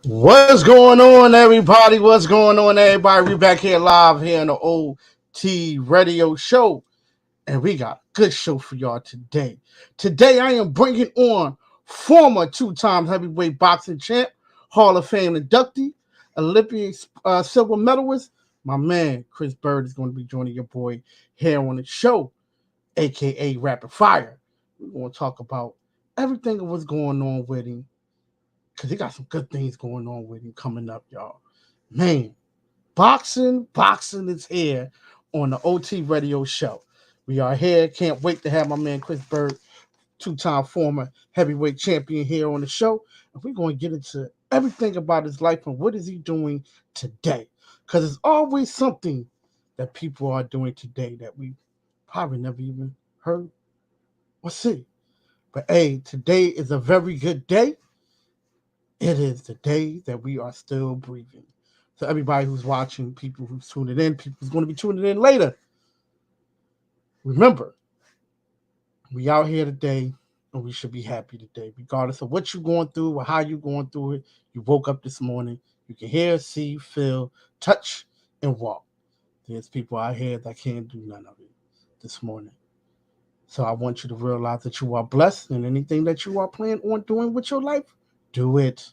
What's going on, everybody? What's going on, everybody? We back here live here on the OT Radio Show, and we got a good show for y'all today. Today, I am bringing on former two-time heavyweight boxing champ, Hall of Fame inductee, Olympic silver medalist. My man Chris Byrd is going to be joining your boy here on the show, aka Rapid Fire. We're going to talk about everything that was going on with him because he got some good things going on with him coming up, y'all. Man, boxing is here on the OT Radio Show. We are here. Can't wait to have my man Chris Byrd, two-time former heavyweight champion, here on the show. And we're going to get into everything about his life and what is he doing today. Because there's always something that people are doing today that we probably never even heard or see. But hey, today is a very good day. It is the day that we are still breathing. So everybody who's watching, people who's tuning in, people who's going to be tuning in later, remember, we out here today and we should be happy today, regardless of what you're going through or how you're going through it. You woke up this morning, you can hear, see, feel, touch, and walk. There's people out here that can't do none of it this morning. So I want you to realize that you are blessed, and anything that you are planning on doing with your life, do it.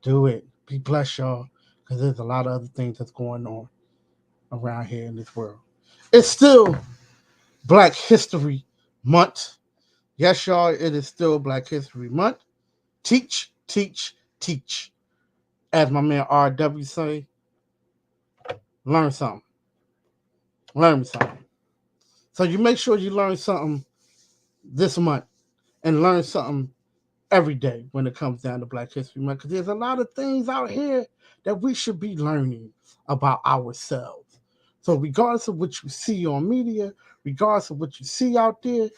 Do it. Be blessed, y'all, because there's a lot of other things that's going on around here in this world. It's still Black History Month. Yes, y'all, it is still Black History Month. Teach, teach, teach. As my man RW say, learn something. Learn something. So you make sure you learn something this month and learn something every day when it comes down to Black History Month, because there's a lot of things out here that we should be learning about ourselves. So regardless of what you see on media, regardless of what you see out there,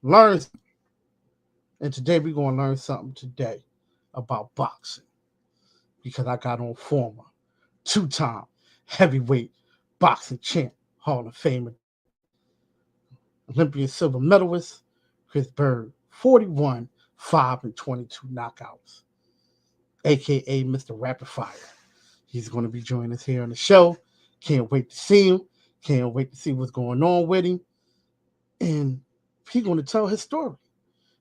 learn. And today we're going to learn something today about boxing, because I got on former two-time heavyweight boxing champ, Hall of Famer, Olympian silver medalist, Chris Byrd, 41, 5, and 22 knockouts, aka Mr. Rapid Fire. He's going to be joining us here on the show. Can't wait to see him. Can't wait to see what's going on with him. And he's going to tell his story,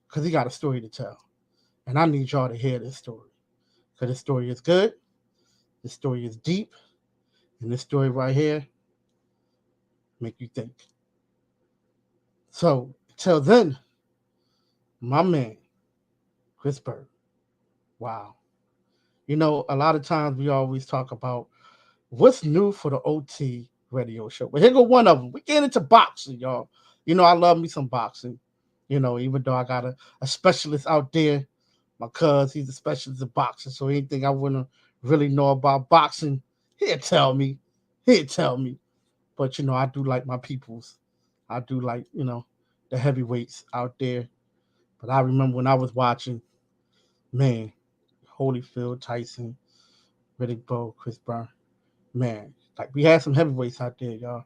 because he got a story to tell. And I need y'all to hear this story, because this story is good. This story is deep. And this story right here make you think. So, till then, my man, Chris Byrd. Wow. You know, a lot of times we always talk about what's new for the OT radio show. But here go one of them. We get into boxing, y'all. You know, I love me some boxing. You know, even though I got a specialist out there, my cuz, he's a specialist in boxing. So anything I wouldn't really know about boxing, he'll tell me. He'll tell me. But, you know, I do like my peoples. I do like, you know, the heavyweights out there. But I remember when I was watching, man, Holyfield, Tyson, Riddick Bowe, Chris Brown. Man, like we had some heavyweights out there, y'all.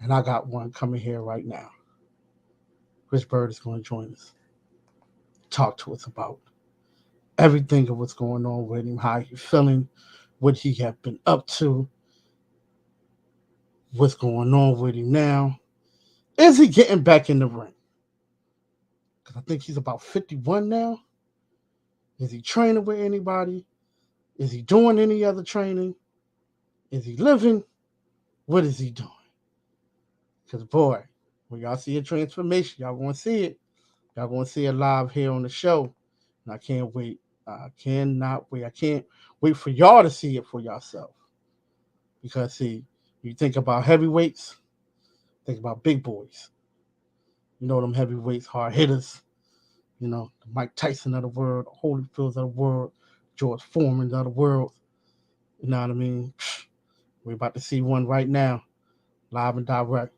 And I got one coming here right now. Chris Byrd is going to join us, talk to us about everything of what's going on with him, how he's feeling, what he have been up to, what's going on with him now. Is he getting back in the ring? Because I think he's about 51 now. Is he training with anybody? Is he doing any other training? Is he living? What is he doing? Because, boy, when y'all see a transformation, y'all going to see it. Y'all going to see it live here on the show. And I can't wait. I cannot wait. I can't wait for y'all to see it for yourself. Because, see, you think about heavyweights, think about big boys. You know, them heavyweights, hard hitters. You know, the Mike Tyson of the world, the Holyfields of the world, George Foreman of the world. You know what I mean? We're about to see one right now, live and direct.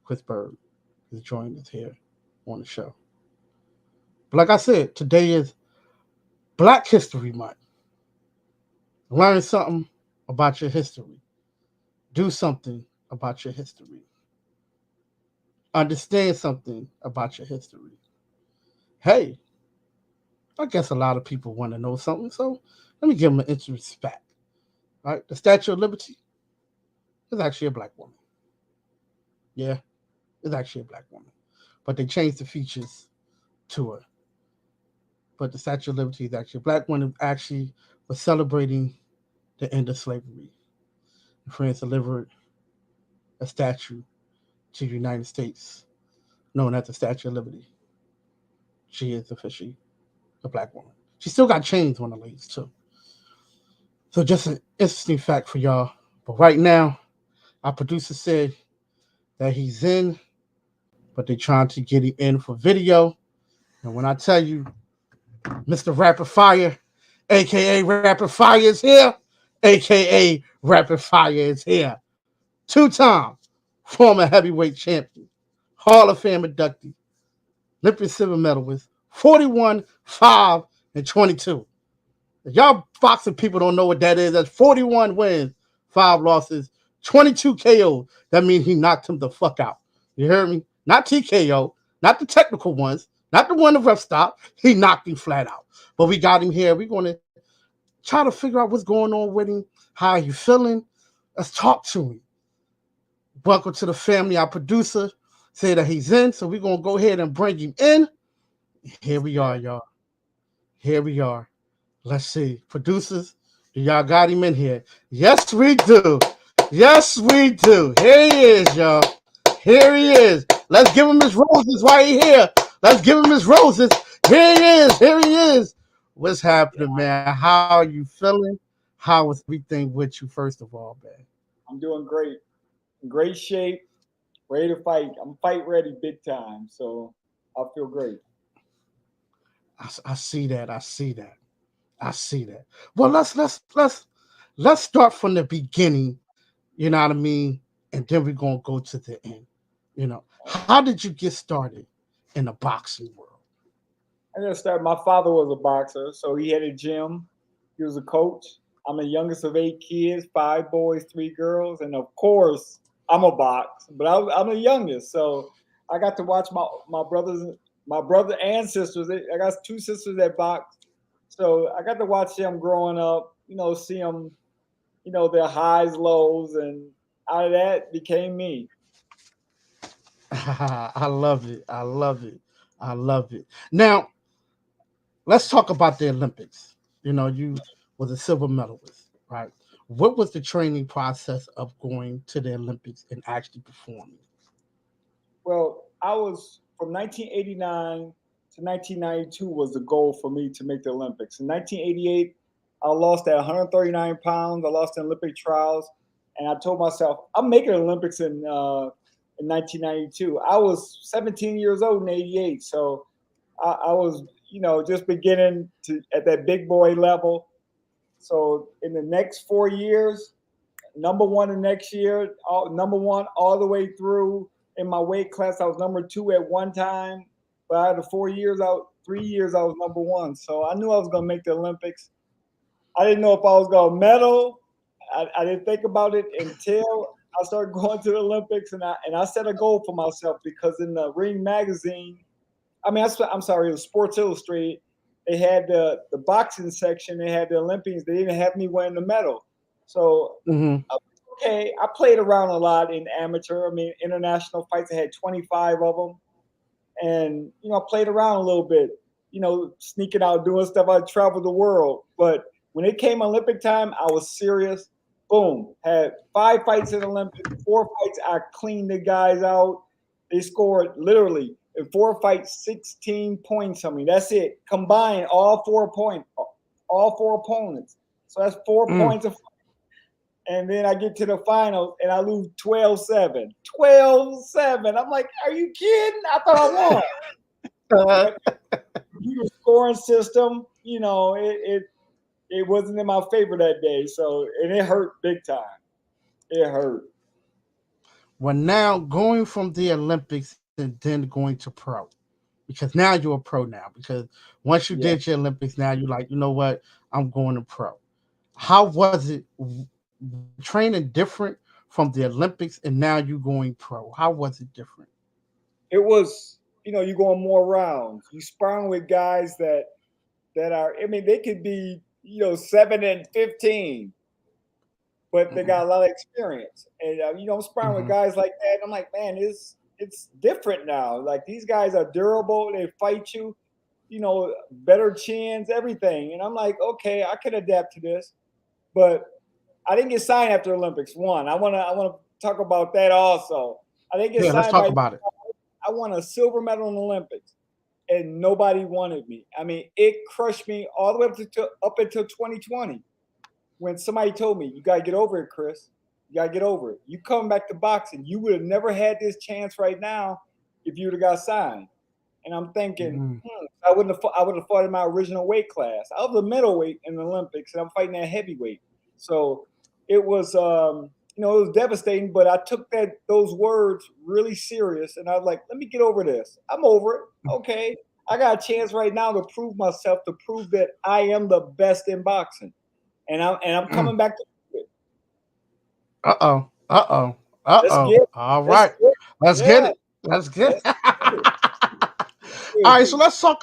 Chris Byrd is joining us here on the show. But like I said, today is Black History Month. Learn something about your history. Do something about your history. Understand something about your history. Hey, I guess a lot of people want to know something, so let me give them an interesting fact. Right, the Statue of Liberty is actually a black woman. Yeah, it's actually a black woman, but they changed the features to her. But the Statue of Liberty is actually a black woman. Actually, was celebrating the end of slavery. France delivered a statue to the United States, known as the Statue of Liberty. She is officially a black woman. She still got chains on her legs too. So just an interesting fact for y'all. But right now, our producer said that he's in, but they're trying to get him in for video. And when I tell you, Mr. Rapid Fire, aka Rapid Fire is here, aka Rapid Fire is here. Two-time former heavyweight champion, Hall of Fame inductee, Olympic silver medalist, 41, 5, and 22. If y'all boxing people don't know what that is, that's 41 wins, 5 losses, 22 KO. That means he knocked him the fuck out. You hear me? Not TKO, not the technical ones, not the one the ref stopped. He knocked him flat out. But we got him here. We're going to try to figure out what's going on with him, how he feeling. Let's talk to him. Welcome to the family. Our producer said that he's in, so we're going to go ahead and bring him in. Here we are, y'all. Here we are. Let's see. Producers, y'all got him in here. Yes, we do. Yes, we do. Here he is, y'all. Here he is. Let's give him his roses while he's here. Let's give him his roses. Here he is. Here he is. What's happening, man? How are you feeling? How is everything with you, first of all, man? I'm doing great. In great shape, ready to fight. I'm fight ready big time, so I feel great. I see that. I see that. I see that. Well, let's start from the beginning. You know what I mean, and then we're gonna go to the end. You know, how did you get started in the boxing world? I gotta start. My father was a boxer, so he had a gym. He was a coach. I'm the youngest of 8 kids, 5 boys, 3 girls, and of course, I'm a box. But I'm the youngest, so I got to watch my brother and sisters. I got 2 sisters that box, so I got to watch them growing up. See them, their highs, lows, and out of that became me. I love it. I love it. I love it. Now let's talk about the Olympics. You know, you was a silver medalist, right? What was the training process of going to the Olympics and actually performing? Well, I was from 1989 to 1992 was the goal for me to make the Olympics. In 1988, I lost at 139 pounds. I lost in Olympic trials, and I told myself I'm making the Olympics in 1992. I was 17 years old in '88, so I was just beginning to at that big boy level. So in the next 4 years, number one the next year, number one all the way through. In my weight class, I was number two at one time. But out of the 4 years, 3 years, I was number one. So I knew I was going to make the Olympics. I didn't know if I was going to medal. I didn't think about it until I started going to the Olympics, and I set a goal for myself because in the Ring magazine, I'm sorry, it was Sports Illustrated. They had the boxing section. They had the Olympians. They didn't have me wearing the medal. So Mm-hmm. okay, I played around a lot in amateur. I mean, international fights. I had 25 of them, and I played around a little bit. Sneaking out, doing stuff. I traveled the world, but when it came Olympic time, I was serious. Boom, had 5 fights in the Olympics. 4 fights, I cleaned the guys out. They scored literally in 4 fights 16 points on me. That's it. Combined, all 4 points, all 4 opponents. So that's 4 points of, and then I get to the finals and I lose 12-7. 12-7. I'm like, are you kidding? I thought I won. But the scoring system, it wasn't in my favor that day. So, and it hurt big time. It hurt. Well, now going from the Olympics and then going to pro, because now you're a pro now. Because once you Yeah. did your Olympics, now you're like, you know what? I'm going to pro. How was it? Was the training different from the Olympics and now you going pro? How was it different? It was, you going more rounds. You sparring with guys that that are, I mean, they could be, 7-15, but they got a lot of experience. And, I'm sparring with guys like that. And I'm like, man, it's different now. Like, these guys are durable. They fight you, better chins, everything. And I'm like, okay, I can adapt to this. But I didn't get signed after the Olympics. One, I wanna talk about that also. I didn't get Yeah, let's signed talk by. about it. I won a silver medal in the Olympics, and nobody wanted me. I mean, it crushed me all the way up until 2020, when somebody told me, "You gotta get over it, Chris. You gotta get over it. You come back to boxing. You would have never had this chance right now if you would have got signed." And I'm thinking, I would have fought in my original weight class. I was a middleweight in the Olympics, and I'm fighting at heavyweight. So it was, it was devastating. But I took those words really serious, and I was like, let me get over this. I'm over it. Okay, I got a chance right now to prove myself, to prove that I am the best in boxing, and I'm coming back to it. Uh-oh. Uh-oh. Let's Uh-oh. get it. All Let's right. get it. Let's get Yeah, it. Let's get let's it. get it. All right, so Seriously. let's talk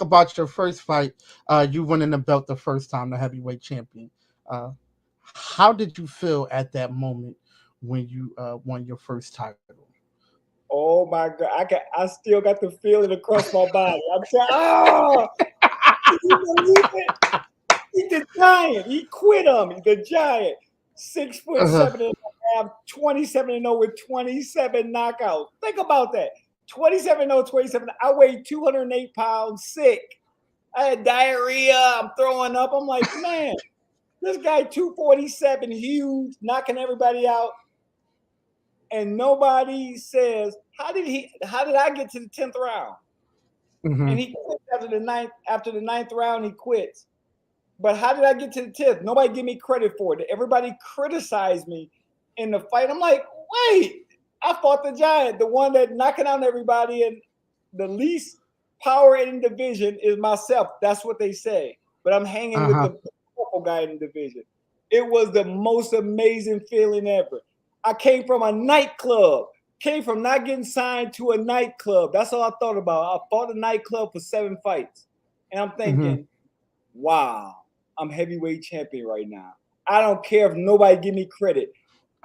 about your first fight. You winning the belt the first time, the heavyweight champion. Uh, how did you feel at that moment when you won your first title? Oh my God. I still got the feeling across my body. I'm saying, oh, can you believe it? He's the giant. He quit on me, the giant. 6'7" Uh-huh. and a half, 27-0 with 27 knockouts. Think about that. 27-0, 27. I weighed 208 pounds, sick. I had diarrhea. I'm throwing up. I'm like, man, this guy 247, huge, knocking everybody out. And nobody says, how did I get to the 10th round? Mm-hmm. And he quits after the ninth round, he quits. But how did I get to the 10th? Nobody give me credit for it. Everybody criticized me in the fight. I'm like, wait, I fought the giant, the one that knocking out everybody, and the least power in the division is myself. That's what they say. But I'm hanging with Uh-huh. the powerful guy in the division. It was the most amazing feeling ever. I came from a nightclub, came from not getting signed to a nightclub. That's all I thought about. I fought a nightclub for 7 fights. And I'm Mm-hmm. thinking, wow, I'm heavyweight champion right now. I don't care if nobody give me credit.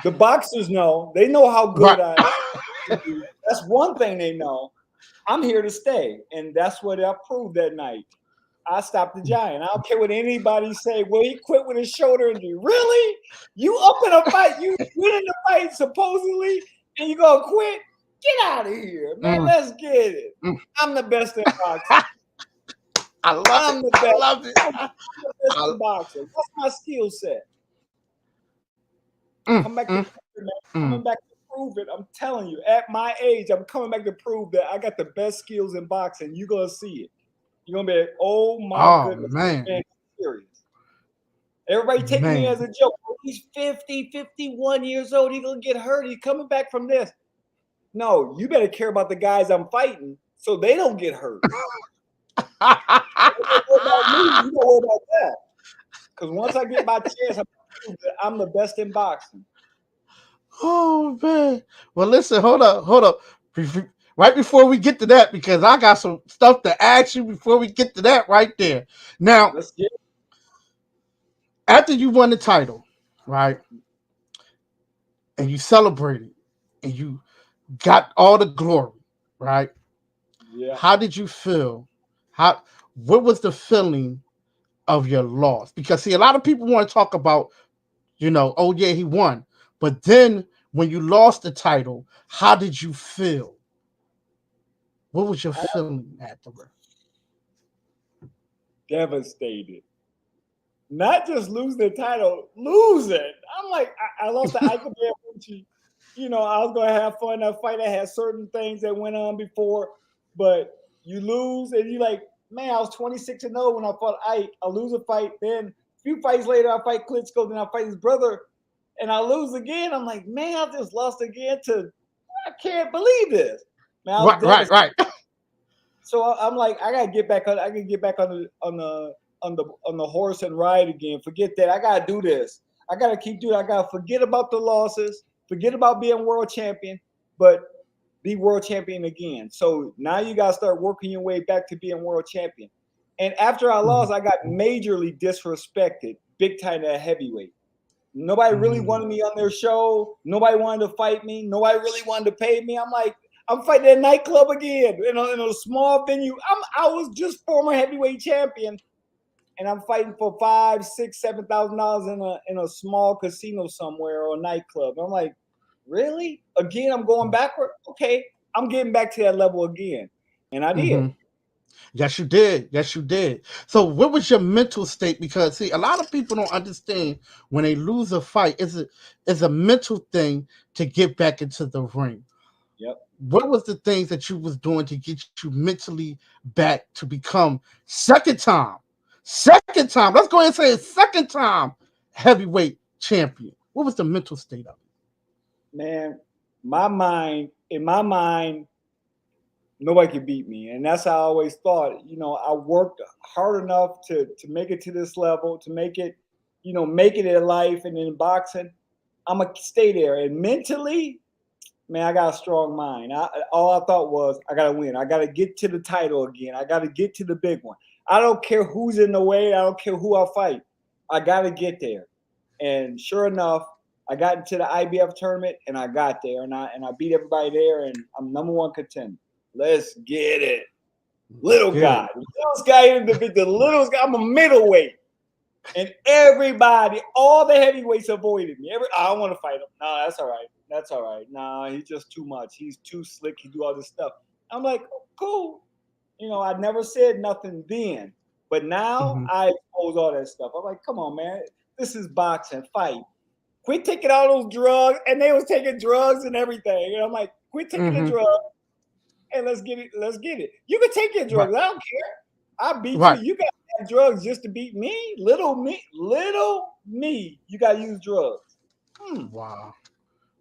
The boxers know. They know how Right. good I am. That's one thing they know. I'm here to stay. And that's what I proved that night. I stopped the giant. I don't care what anybody say. Well, he quit with his shoulder injury. Really? You up in a fight? You winning the fight supposedly, and you gonna quit? Get out of here, man. Mm, Let's get it. mm. I'm the best in boxing. I love it. I'm the I best. love it. I'm the best I, in boxing. What's my skill set? mm, Come back to mm, prove it, man. mm. Coming back to prove it. I'm telling you, at my age, I'm coming back to prove that I got the best skills in boxing. You're gonna see it. You're gonna be like, oh my Oh goodness, man. man, serious. Everybody taking me as Man. a joke. Oh, he's 50, 51 years old. He's gonna get hurt. He's coming back from this. No, you better care about the guys I'm fighting so they don't get hurt. Don't worry about me. You don't worry about that. Because once I get my chance, I'm the best in boxing. Oh man. Well, listen, hold up. Right before we get to that, because I got some stuff to ask you before we get to that right there. Now, Let's get after you won the title, right, and you celebrated and you got all the glory, right? yeah. How did you feel? What was the feeling of your loss? Because see, a lot of people want to talk about, oh yeah, he won. But then when you lost the title, how did you feel? What was your I feeling afterward? devastated. Not just losing the title, lose it. I'm like, I lost the Ike Bearucci. I was gonna have fun in that fight. I had certain things that went on before, but you lose and you like, man, I was 26-0 when I fought Ike. I lose a fight, then a few fights later, I fight Klitschko, then I fight his brother, and I lose again. I'm like, man, I just lost again I can't believe this. Man, I was Right, right, devastated. right. So I'm like, I gotta get back on. I gotta get back on the horse and ride again. Forget that. I gotta do this. I gotta keep doing. I gotta forget about the losses. Forget about being world champion, but be world champion again. So now you gotta start working your way back to being world champion. And after I lost, I got majorly disrespected, big time at heavyweight. Nobody really wanted me on their show. Nobody wanted to fight me. Nobody really wanted to pay me. I'm like, I'm fighting at a nightclub again in a small venue. I was just former heavyweight champion, and I'm fighting for $5,000, $6,000, $7,000 in a small casino somewhere or a nightclub. And I'm like, really? Again, I'm going backward? Okay, I'm getting back to that level again. And I did. Yes, you did. Yes, you did. So, what was your mental state? Because see, a lot of people don't understand when they lose a fight. It's a mental thing to get back into the ring. Yep. What was the things that you was doing to get you mentally back to become second time? Let's go ahead and say it, second time heavyweight champion. What was the mental state of it? Man, in my mind, nobody could beat me. And that's how I always thought. I worked hard enough to make it to this level, to make it, make it in life and in boxing. I'm going to stay there. And mentally, man, I got a strong mind. All I thought was, I got to win. I got to get to the title again. I got to get to the big one. I don't care who's in the way. I don't care who I fight. I got to get there. And sure enough, I got into the IBF tournament and I got there and I beat everybody there and I'm number one contender. Let's get it. Little guy. Littlest guy in the littlest guy. I'm a middleweight. And everybody, all the heavyweights avoided me. I don't want to fight him. No, that's all right. That's all right. No, he's just too much. He's too slick. He do all this stuff. I'm like, oh, cool. I never said nothing then. But now I expose all that stuff. I'm like, come on, man. This is boxing. Fight. Quit taking all those drugs. And they was taking drugs and everything. And I'm like, quit taking the drugs. And let's get it. Let's get it. You can take your drugs. Right. I don't care. I beat you. You got to have drugs just to beat me. Little me. You got to use drugs. Wow.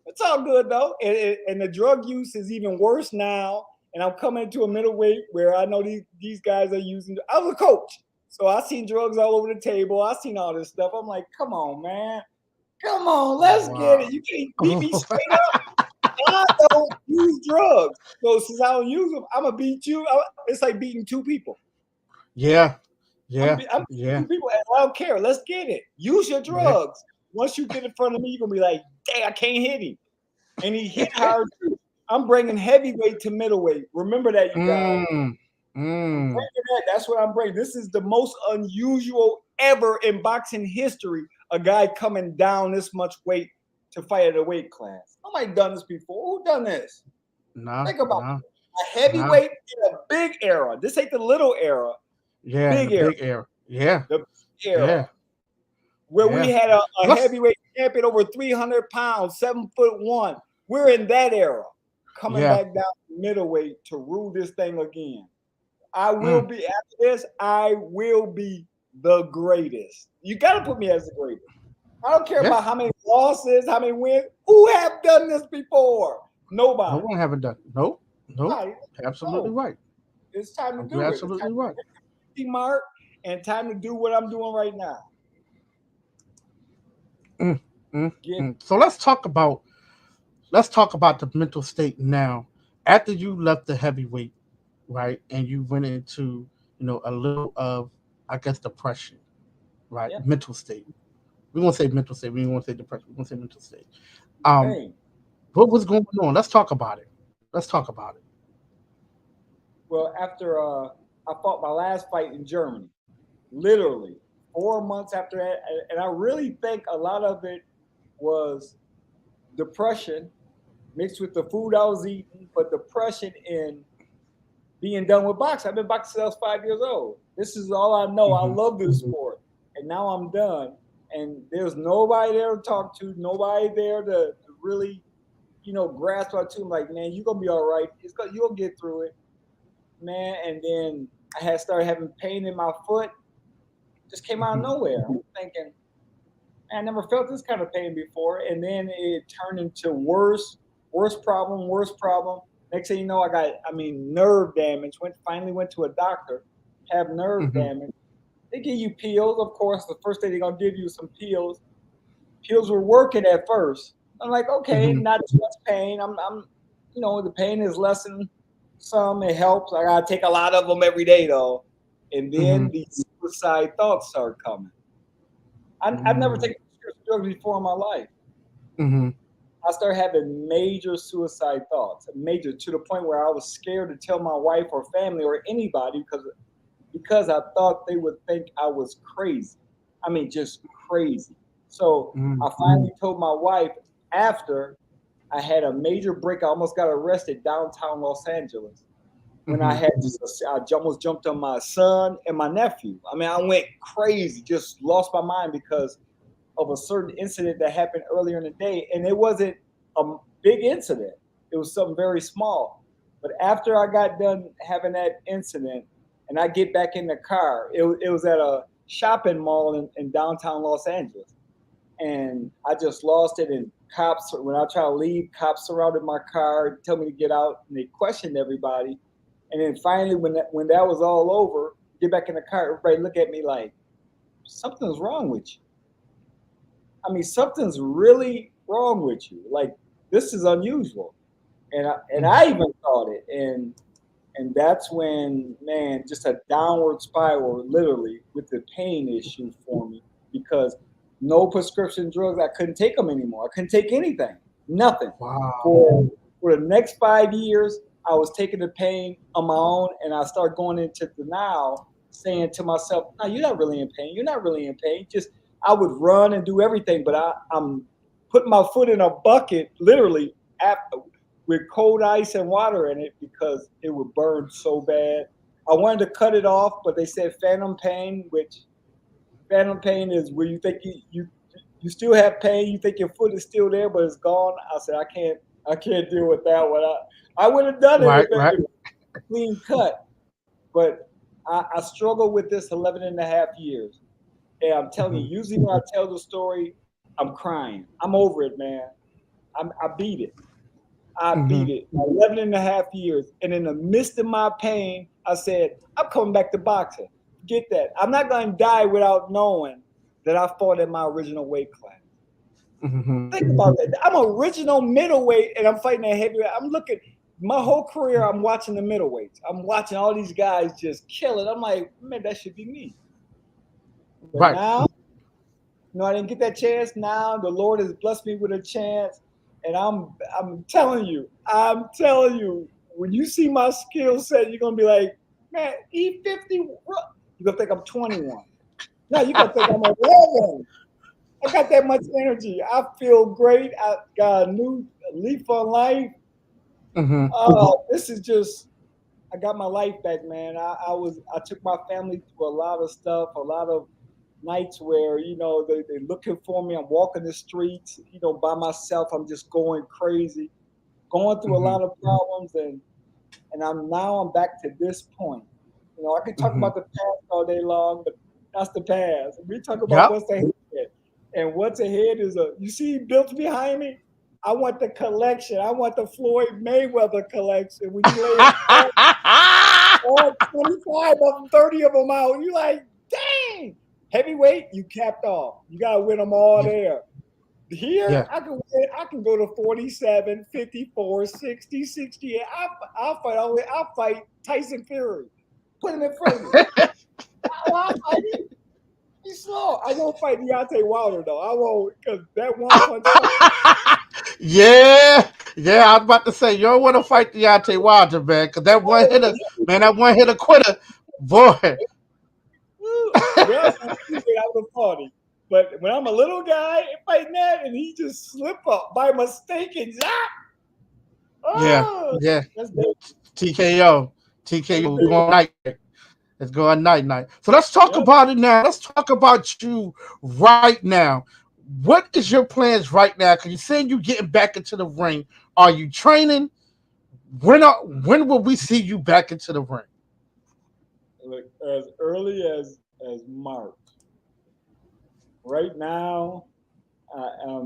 It's all good though. And the drug use is even worse now. And I'm coming to a middleweight where I know these guys are using. I was a coach, so I seen drugs all over the table. I seen all this stuff. I'm like, come on, man. Come on, let's get it. You can't beat me straight up. I don't use drugs. So since I don't use them, I'm gonna beat you. It's like beating two people. Yeah. I'm two people. I don't care. Let's get it. Use your drugs. Once you get in front of me, you're gonna be like, dang, I can't hit him. And he hit hard too. I'm bringing heavyweight to middleweight. Remember that, you guys. I'm bringing that. That's what I'm bringing. This is the most unusual ever in boxing history. A guy coming down this much weight to fight at a weight class. Nobody done this before. Who done this? Think about it. A heavyweight in a big era. This ain't the little era. Yeah, big era. Yeah. The big era. Yeah. Where we had a heavyweight champion over 300 pounds, 7'1". We're in that era. Coming back down to middleweight to rule this thing again. I will be, after this, I will be the greatest. You got to put me as the greatest. I don't care about how many losses, how many wins. Who have done this before? Nobody. No one haven't done it. Nope. Absolutely right. It's time to do it. Absolutely right. Mark, and time to do what I'm doing right now. So let's talk about the mental state now. After you left the heavyweight, right, and you went into a little of, I guess, depression, right? Yeah. Mental state. We won't say mental state. We don't want to say depression. We want to say mental state. What was going on? Let's talk about it. Well, after I fought my last fight in Germany, literally 4 months after that, and I really think a lot of it was depression mixed with the food I was eating, but depression in being done with boxing. I've been boxing since I was 5 years old. This is all I know. I love this sport. And now I'm done. And there's nobody there to talk to, nobody there to really, grasp onto. Like, man, you're going to be all right. You'll get through it, man. And then I started having pain in my foot. Just came out of nowhere. I'm thinking, man, I never felt this kind of pain before. And then it turned into worse problem. Next thing you know, I got nerve damage. Finally went to a doctor, have nerve damage. They give you pills, of course. The first thing they're gonna give you is some pills. Pills were working at first. I'm like, okay, not too much pain. I'm the pain is lessened some. It helps. I gotta take a lot of them every day though. And then these suicide thoughts start coming. I've never taken drugs before in my life. I started having major suicide thoughts, major, to the point where I was scared to tell my wife or family or anybody because I thought they would think I was crazy. I mean, just crazy. So I finally told my wife after I had a major break. I almost got arrested downtown Los Angeles when I had I almost jumped on my son and my nephew. I mean, I went crazy, just lost my mind because of a certain incident that happened earlier in the day. And it wasn't a big incident. It was something very small. But after I got done having that incident and I get back in the car, it was at a shopping mall in downtown Los Angeles. And I just lost it. And cops, when I try to leave, cops surrounded my car, tell me to get out, and they questioned everybody. And then finally, when that was all over, get back in the car, everybody look at me like, something's wrong with you. I mean, something's really wrong with you. Like, this is unusual. And I even thought it. And that's when, man, just a downward spiral, literally, with the pain issue for me, because no prescription drugs, I couldn't take them anymore. I couldn't take anything, nothing. Wow. For the next 5 years, I was taking the pain on my own, and I started going into denial, saying to myself, no, you're not really in pain. You're not really in pain. Just, I would run and do everything, but I'm putting my foot in a bucket, literally, with cold ice and water in it because it would burn so bad. I wanted to cut it off, but they said phantom pain, which phantom pain is where you think you still have pain, you think your foot is still there, but it's gone. I said, I can't deal with that one. I would have done it if it was a clean cut, but I struggled with this 11 and a half years. And I'm telling you, usually when I tell the story, I'm crying. I'm over it, man. I beat it. I beat it 11 and a half years. And in the midst of my pain, I said, I'm coming back to boxing. Get that. I'm not going to die without knowing that I fought in my original weight class. Think about that. I'm original middleweight and I'm fighting a heavyweight. I'm looking, my whole career, I'm watching the middleweights. I'm watching all these guys just kill it. I'm like, man, that should be me. But now, I didn't get that chance. Now the Lord has blessed me with a chance. And I'm telling you, when you see my skill set, you're gonna be like, man, E50, you're gonna think I'm 21. No, you're gonna think I'm 11. I got that much energy. I feel great. I got a new leaf on life. This is just, I got my life back, man. I took my family through a lot of stuff, a lot of nights where, they're looking for me. I'm walking the streets, by myself. I'm just going crazy, going through a lot of problems. And I'm back to this point. I can talk about the past all day long, but that's the past. We talk about what's ahead. And what's ahead is you see built behind me? I want the collection. I want the Floyd Mayweather collection. When you lay all 25 of them, 30 of them out, you're like, dang. Heavyweight, you capped off. You got to win them all there. Here, I can go to 47, 54, 60, 68. I'll fight Tyson Fury. Put him in front of me. I'll fight him. He's slow. I won't fight Deontay Wilder, though. I won't, because that one punch. Yeah, I was about to say, you don't want to fight Deontay Wilder, man, because that one hitter quitter, boy. Well, I would have fought him. But when I'm a little guy fighting that, and he just slip up by mistake and zap. Oh, yeah. TKO going night. It's going night. So let's talk about it now. Let's talk about you right now. What is your plans right now? Because you're saying you're getting back into the ring. Are you training? When will we see you back into the ring? Look, as early as March. Right now, I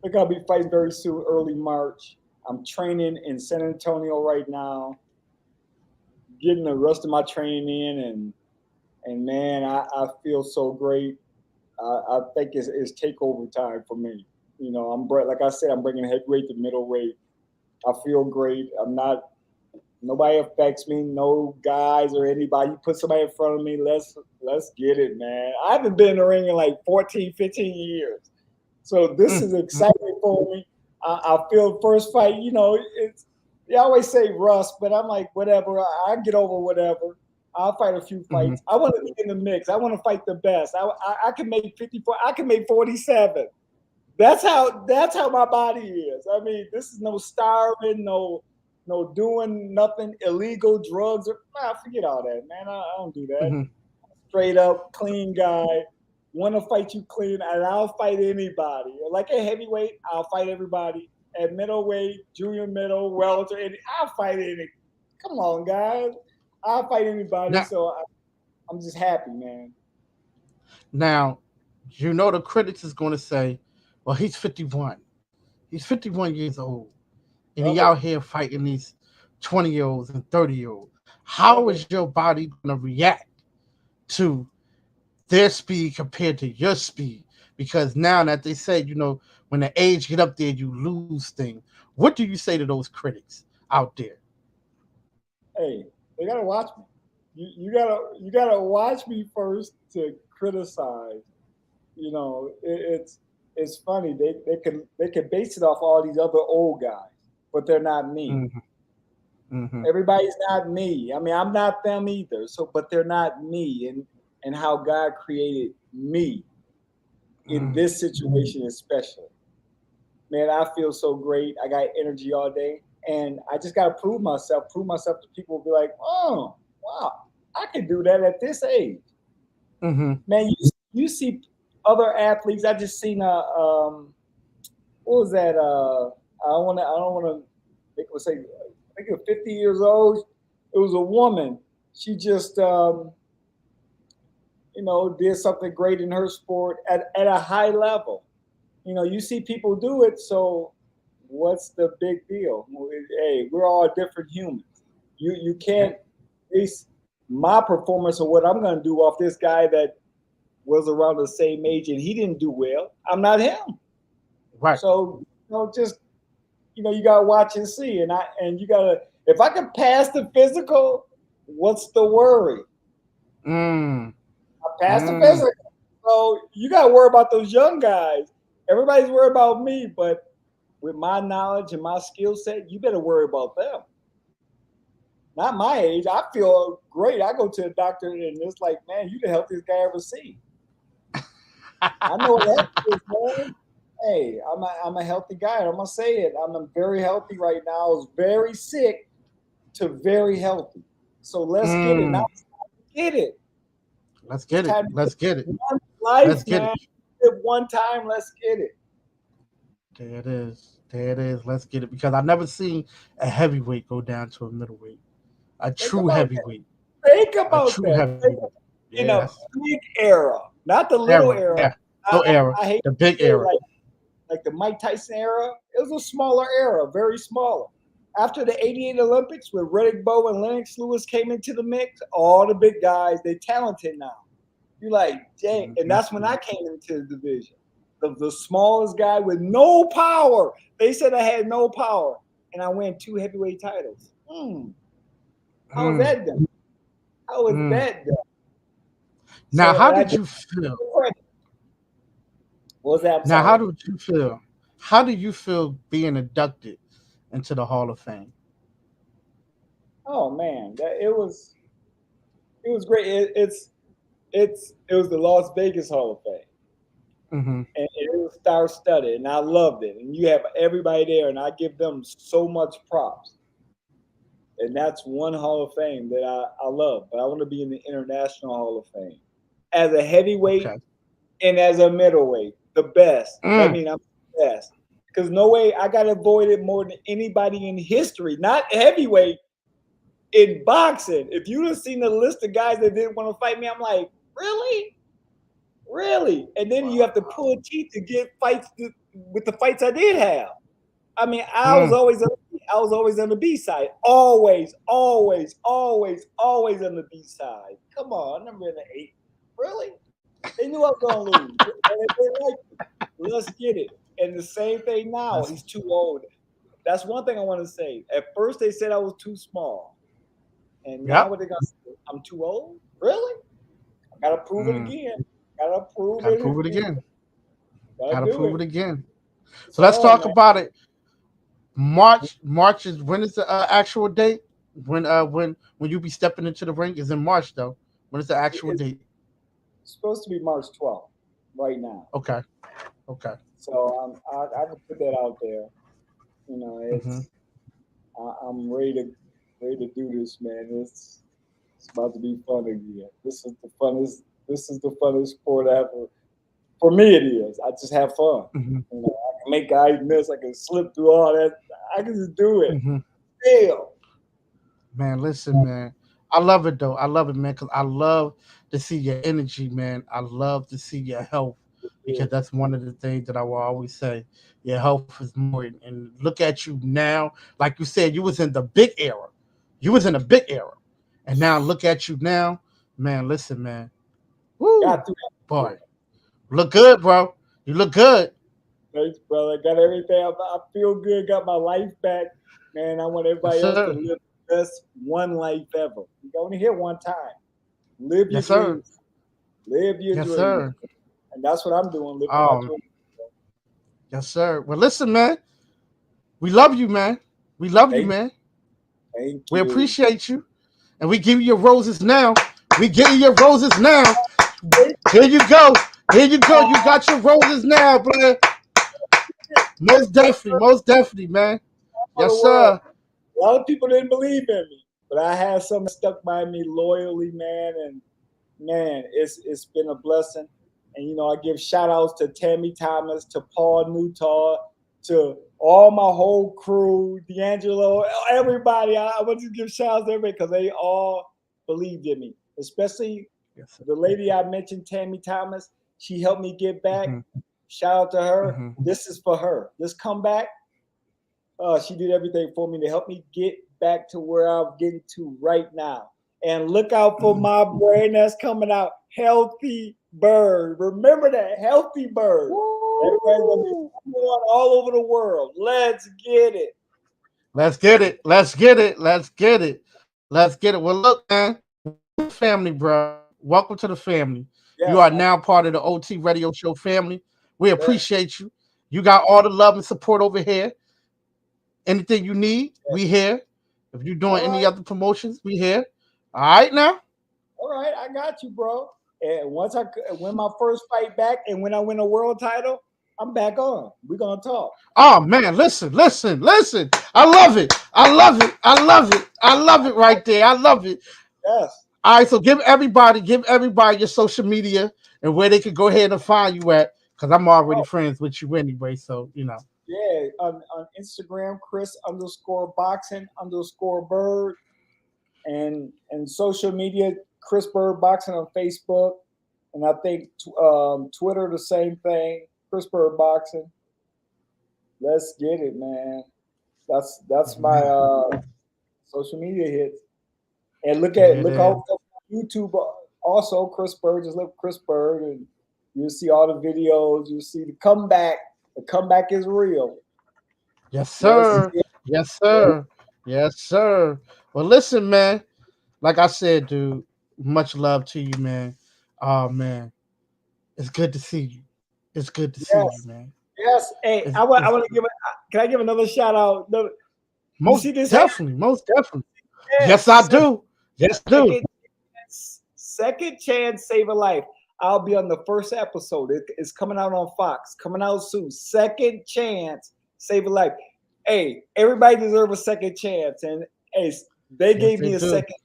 think I'll be fighting very soon, early March. I'm training in San Antonio right now, getting the rest of my training in, and man, I feel so great. I think it's takeover time for me. I'm like I said, I'm bringing heavyweight to middleweight. I feel great. I'm not Nobody affects me. No guys or anybody. You put somebody in front of me. Let's get it, man. I haven't been in the ring in like 14, 15 years. So this is exciting for me. I feel first fight, it's they always say rust, but I'm like, whatever. I get over whatever. I'll fight a few Mm-hmm. fights. I want to be in the mix. I want to fight the best. I can make 54. I can make 47. That's how my body is. I mean, this is no starving, no doing nothing illegal, drugs. Forget all that, man. I don't do that. Mm-hmm. Straight up, clean guy. Want to fight you clean, and I'll fight anybody. Like at heavyweight, I'll fight everybody. At middleweight, junior middle, welter, I'll fight any. Come on, guys. I'll fight anybody. Now, So I'm just happy, man. now, the critics is going to say, well, he's 51. He's 51 years old, and he Love it. out here fighting these 20-year-olds and 30-year-olds. How Love it. is your body going to react to their speed compared to your speed? Because now that they said, when the age get up there, you lose things. What do you say to those critics out there? Hey, they gotta watch me. You gotta watch me first to criticize. It's funny. They can base it off all these other old guys, but they're not me. Mm-hmm. Mm-hmm. Everybody's not me. I mean, I'm not them either. So, but they're not me, and how God created me in Mm-hmm. this situation especially. Man, I feel so great. I got energy all day, and I just gotta prove myself. Prove myself to people. Will be like, oh, wow, I can do that at this age. Mm-hmm. Man, you see other athletes. I just seen what was that? I don't wanna make it say. I think it was 50 years old. It was a woman. She just did something great in her sport at a high level. You see people do it, so what's the big deal? Hey, we're all different humans. You Yeah. can't base my performance or what I'm going to do off this guy that was around the same age and he didn't do well. I'm not him. Right. So just you gotta watch and see, and you gotta. If I can pass the physical, what's the worry? Mm. I passed the Mm. physical, so you gotta worry about those young guys. Everybody's worried about me, but with my knowledge and my skill set, you better worry about them. Not my age. I feel great. I go to a doctor and it's like, man, you the healthiest guy I ever see. I know what that is, man. Hey, I'm a healthy guy. I'm gonna say it. I'm very healthy right now. I was very sick to very healthy. So let's get it. Now Mm. it's time to get it. Let's It's get it. time to Let's get get it. one Let's life, get it. man. Live one time. Let's get it. There it is. There it is. Let's get it. Because I never seen a heavyweight go down to a middleweight. A Think true about that. heavyweight. Think A about true that. heavyweight. In Yeah, a that's big era, not the little era. era. Yeah. I, No era. I hate The to big say it era. like the Mike Tyson era. It was a smaller era, very smaller. After the '88 Olympics, where Riddick Bowe and Lennox Lewis came into the mix, all the big guys, they talented now. You're like, dang. And Mm-hmm. that's when I came into the division. The smallest guy with no power. They said I had no power. And I win 2 heavyweight titles. How was Mm. that done? How was Mm. that done? Now, So, how and I did did you feel? credit. What was that? I'm Now, how sorry. did you feel? How do you feel being inducted into the Hall of Fame? Oh man, it was great. It was the Las Vegas Hall of Fame. Mm-hmm. And it was star studded, and I loved it. And you have everybody there, and I give them so much props. And that's one Hall of Fame that I love. But I want to be in the International Hall of Fame as a heavyweight Okay. and as a middleweight, the best. That Mm. means I'm the best. Because no way I got avoided more than anybody in history. Not heavyweight, in boxing. If you'd have seen the list of guys that didn't want to fight me, I'm like, really? Really? And then you have to pull teeth to get fights with the fights I did have. I mean, Mm. I was always on the B side. Always, always, always, always on the B side. Come on, I never in the eight. Really? They knew I was gonna lose. And they like, let's get it. And the same thing now. Let's He's too old. that's one thing I want to say. At first, they said I was too small, and now Yep. what they gonna say? I'm too old? Really? I gotta prove it again. Gotta prove Gotta it prove it again. again. Gotta Gotta do prove it. it again. It's So let's on, talk man. about it. March is when is the actual date? When you be stepping into the ring is in March though. When is the actual It's date? supposed to be March 12th right now. Okay. Okay. So I can put that out there. Mm-hmm. I'm ready to do this, man. It's about to be fun again. This is the funnest. This is the funnest sport ever. For me, it is. I just have fun. Mm-hmm. I can make guys miss. I can slip through all that. I can just do it. Mm-hmm. Still. Man, listen, man. I love it though. I love it, man, because I love to see your energy, man. I love to see your health because that's one of the things that I will always say. Your health is more. And look at you now. Like you said, you was in the big era. You was in a big era, and now look at you now, man. Listen, man. Woo, Got through that. boy, look good, bro. You look good. Thanks, brother. Got everything. I feel good. Got my life back, man. I want Yes, everybody else to sir. live the best one life ever. You only here one time. Live your Yes, sir. dreams. Live your Yes, dreams. sir. And that's what I'm doing. Living my Um, dreams. yes, sir. Well, listen, man. We love you, man. We love you, Thank, man. thank We you. appreciate you. And we give you your roses now. We give you your roses now. Here you go. Here you go. You got your roses now, man. Most definitely. Most definitely, man. For the Yes, world. sir. A lot of people didn't believe in me, but I had something stuck by me loyally, man. And man, it's been a blessing. And I give shout outs to Tammy Thomas, to Paul Newtall, to all my whole crew, D'Angelo, everybody. I want to give shout outs to everybody because they all believed in me, especially Yes, sir. the lady I mentioned, Tammy Thomas. She helped me get back. Mm-hmm. Shout out to her. Mm-hmm. This is for her. This comeback, she did everything for me to help me get back to where I'm getting to right now. And look out for my brand that's coming out, Healthy Byrd. Remember that, Healthy Byrd. That brand's gonna be all over the world. Let's get it. Let's get it. Let's get it. Let's get it. Let's get it. Well, look, man. Welcome to the family, bro. Welcome to the family. You Yes, are now part of the OT Radio Show family. We yes, appreciate you. You got all the love and support over here. Anything you need, yes. we here. If you're doing All any right, other promotions, we here. All right now. all right. I got you, bro. And once I win my first fight back, and when I win a world title, I'm back on. We're gonna talk. Oh man, listen, listen, listen. I love it. I love it. I love it. I love it right there. I love it. Yes. All right, so give everybody your social media and where they can go ahead and find you at, because I'm already Oh, friends with you anyway. So yeah. On Instagram, Chris underscore boxing underscore Byrd, and social media, Chris Byrd Boxing on Facebook, and I think Twitter the same thing, Chris Byrd Boxing. Let's get it, man. That's my man, social media hits. And there it look is. out for YouTube also, Chris Byrd. Just look Chris Byrd, and you'll see all the videos. You'll see the comeback. The comeback is real. Yes, Let's sir. get Yes, it. sir. Yes, sir. Well, listen, man. Like I said, dude, much love to you, man. Oh man, it's good to see you. It's good to see you, Yes, man. yes. Hey, I It's want to give. Can I give another shout out? You most see this hand? definitely, most definitely. Yeah, Yes, I do. Yes, I do. second, second chance, save a life. I'll be on the first episode. It's coming out on Fox. Coming out soon. Second chance, save a life. Hey, everybody deserves a second chance, and hey, they Yes, gave they me a do. second,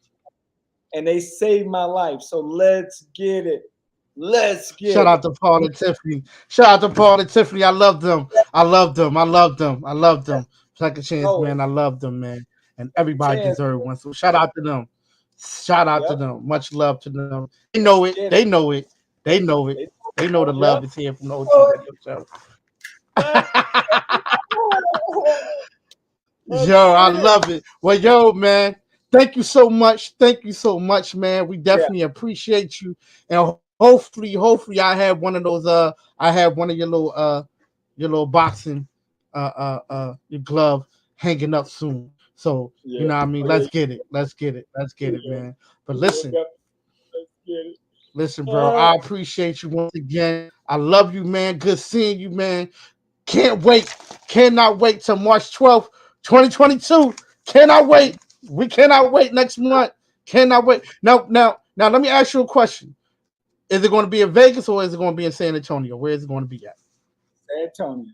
and they saved my life. So let's get it. Let's Shout get out it. to Paul and Tiffany. Shout out to Paul and Tiffany. I love them. I love them. I love them. I love them. Second chance, No man. I love them, man. And everybody chance. deserves one. So shout out to them. Shout out to Yep. them. Much love to them. They know it. Get it. They know it. They know it. They, They know the yep. love is here from the OT Oh, Radio Show. let's, let's Yo, I get it. love it. Well, yo, man, thank you so much. Thank you so much, man. We Yeah. definitely appreciate you. And hopefully I have one of those I have one of your little boxing your glove hanging up soon. So Yeah. you know what I mean. Oh, Let's yeah. get it. Let's get it. Let's get it, Yeah. man. But Yeah, listen, let's get it. listen, bro. I appreciate you once again. I love you, man. Good seeing you, man. Can't wait. Cannot wait till March 12th, 2022. Cannot wait. We cannot wait next month. Cannot wait. Now, let me ask you a question. Is it going to be in Vegas or is it going to be in San Antonio? Where is it going to be at? San Antonio.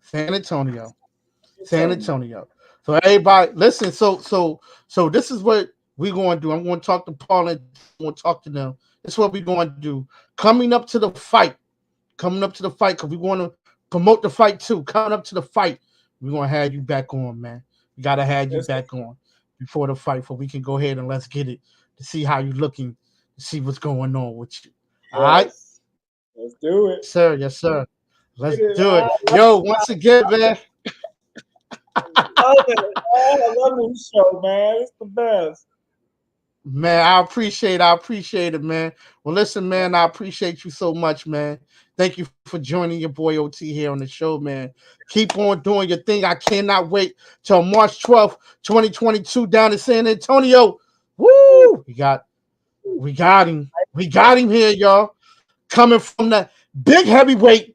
San Antonio. San San Antonio. Antonio. So everybody, listen. So this is what we're going to do. I'm going to talk to Paul and I'm going to talk to them. This is what we're going to do. Coming up to the fight, because we want to promote the fight too. Coming up to the fight, we're going to have you back on, man. We got to have you back on before the fight, so we can go ahead and let's get it to see how you're looking, to see what's going on with you. All right, Let's do it. sir. Yes, sir. Let's Get it. do it. Yo, once again, man. Love it. I love this show, man. It's the best. Man, I appreciate it, man. Well, listen, man, I appreciate you so much, man. Thank you for joining your boy OT here on the show, man. Keep on doing your thing. I cannot wait till March 12th, 2022 down in San Antonio. Woo! We got him. We got him here, y'all. Coming from the big heavyweight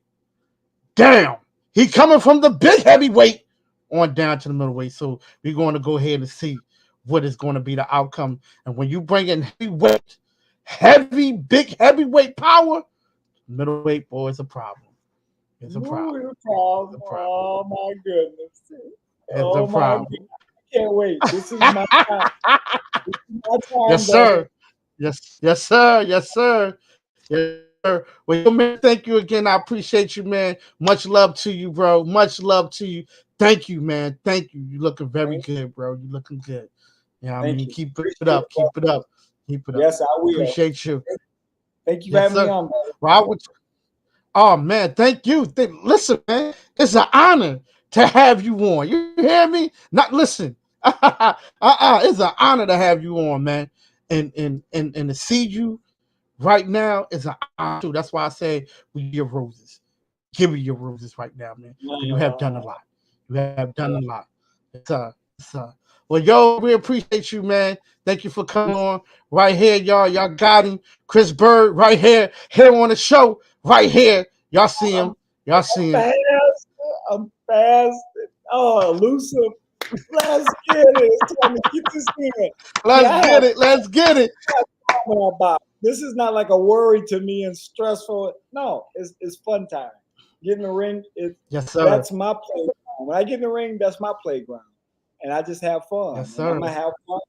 down. He coming from the big heavyweight on down to the middleweight. So we're going to go ahead and see what is going to be the outcome. And when you bring in heavyweight, big heavyweight power, middleweight, boy, it's a problem. It's a problem. It's a problem. Oh my goodness. It's a problem. Goodness. I can't wait. This is my time. This is my time, Yes, sir. Yes, sir. Yes, sir. Yes, sir. Well, man, thank you again. I appreciate you, man. Much love to you, bro. Much love to you. Thank you, man. Thank you. You looking very good, bro. You looking good. Yeah, I mean, keep it up. Keep it up. Keep it up. Yes, I will. Appreciate you. Thank you for having me on, brother. Well, oh man, thank you. Listen, man, it's an honor to have you on. You hear me? Not listen. It's an honor to have you on, man. And to see you right now is an honor too. That's why I say we give roses. We give you your roses right now, man. You have done a lot. You have done a lot. Well, yo, we appreciate you, man. Thank you for coming on right here, y'all. Y'all got him. Chris Byrd right here on the show, right here. Y'all see him. Y'all see him. I'm fast. Oh, elusive. Let's get it. It's time to get this in. Let's get it. This is not like a worry to me and stressful. No, it's fun time. Get in the ring. Yes, sir. That's my playground. When I get in the ring, that's my playground. And I just have fun. Yes, sir. I'm going to have fun.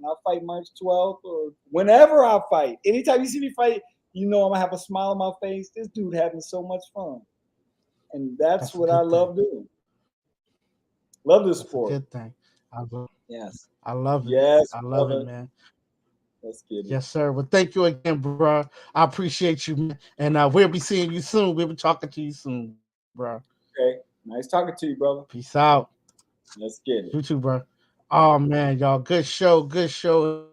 I'll fight March 12th or whenever I fight. Anytime you see me fight, you know I'm going to have a smile on my face. This dude having so much fun. And that's what I love doing. Love this sport. Good thing. Yes. I love it. Yes. I love it, man. Let's get it. Yes, sir. Well, thank you again, bro. I appreciate you, man. And we'll be seeing you soon. We'll be talking to you soon, bro. Okay. Nice talking to you, brother. Peace out. Let's get it. You too, bro. Oh, man, y'all. Good show. Good show.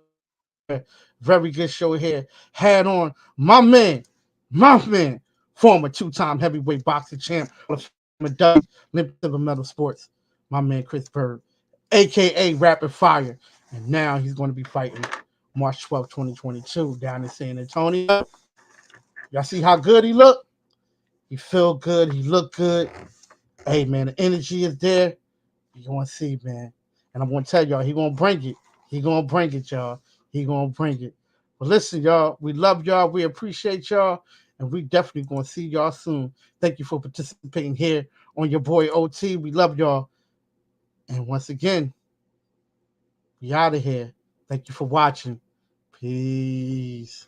Very good show here. Had on my man, former two-time heavyweight boxing champ, Olympic silver medal sports, my man Chris Byrd, a.k.a. Rapid Fire. And now he's going to be fighting March 12, 2022 down in San Antonio. Y'all see how good he look? He feel good. He look good. Hey, man, the energy is there. You're going to see, man. And I'm going to tell y'all, he going to bring it. He going to bring it, y'all. He going to bring it. But listen, y'all, we love y'all. We appreciate y'all. And we definitely going to see y'all soon. Thank you for participating here on your boy OT. We love y'all. And once again, we out of here. Thank you for watching. Peace.